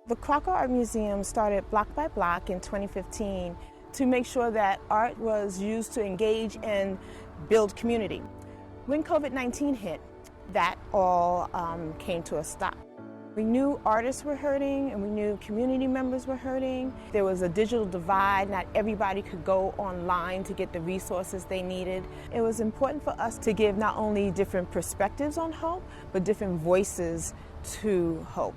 The Crocker Art Museum started block by block in 2015 to make sure that art was used to engage and build community. When COVID-19 hit, that all came to a stop. We knew artists were hurting and we knew community members were hurting. There was a digital divide. Not everybody could go online to get the resources they needed. It was important for us to give not only different perspectives on hope, but different voices to hope.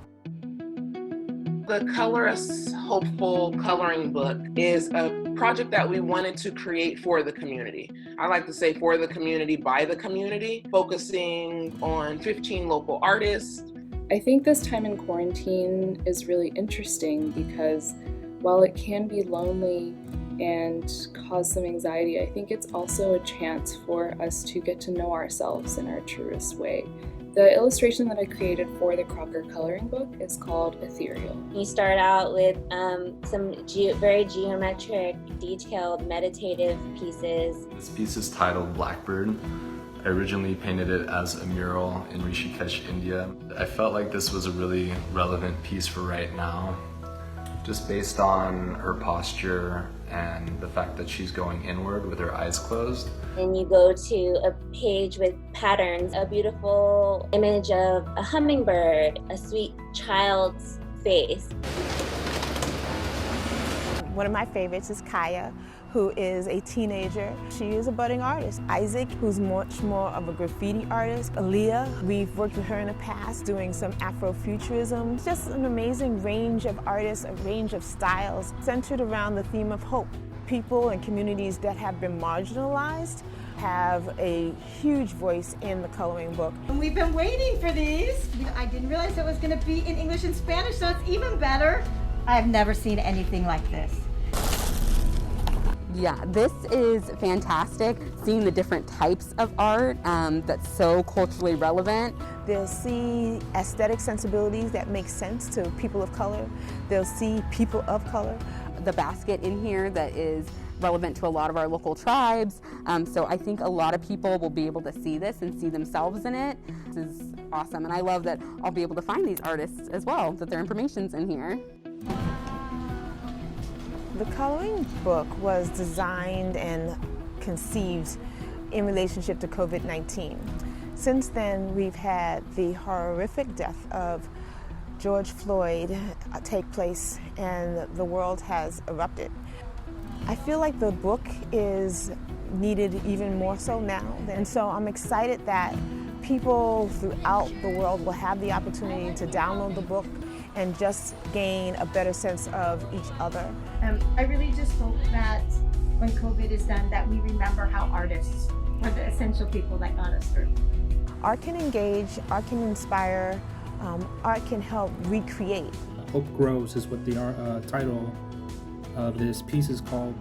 The Colorist Hopeful Coloring Book is a project that we wanted to create for the community. I like to say for the community, by the community, focusing on 15 local artists. I think this time in quarantine is really interesting because while it can be lonely and cause some anxiety, I think it's also a chance for us to get to know ourselves in our truest way. The illustration that I created for the Crocker coloring book is called Ethereal. You start out with some very geometric, detailed, meditative pieces. This piece is titled Blackbird. I originally painted it as a mural in Rishikesh, India. I felt like this was a really relevant piece for right now, just based on her posture and the fact that she's going inward with her eyes closed. And you go to a page with patterns, a beautiful image of a hummingbird, a sweet child's face. One of my favorites is Kaya, who is a teenager. She is a budding artist. Isaac, who's much more of a graffiti artist. Aaliyah, we've worked with her in the past doing some Afrofuturism. Just an amazing range of artists, a range of styles centered around the theme of hope. People and communities that have been marginalized have a huge voice in the coloring book. We've been waiting for these. I didn't realize it was going to be in English and Spanish, so it's even better. I've never seen anything like this. Yeah, this is fantastic, seeing the different types of art that's so culturally relevant. They'll see aesthetic sensibilities that make sense to people of color. They'll see people of color. The basket in here that is relevant to a lot of our local tribes. So I think a lot of people will be able to see this and see themselves in it. This is awesome, and I love that I'll be able to find these artists as well, that their information's in here. The coloring book was designed and conceived in relationship to COVID-19. Since then, we've had the horrific death of George Floyd take place, and the world has erupted. I feel like the book is needed even more so now, and so I'm excited that people throughout the world will have the opportunity to download the book and just gain a better sense of each other. I really just hope that when COVID is done, that we remember how artists were the essential people that got us through. Art can engage, art can inspire, art can help recreate. Hope Grows is what the title of this piece is called.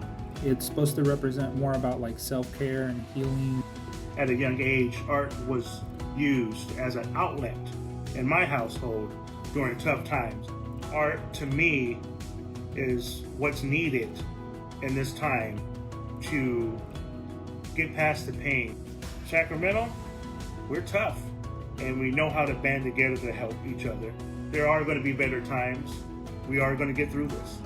It's supposed to represent more about like self-care and healing. At a young age, art was used as an outlet in my household during tough times. Art, to me, is what's needed in this time to get past the pain. Sacramento, we're tough, and we know how to band together to help each other. There are going to be better times. We are going to get through this.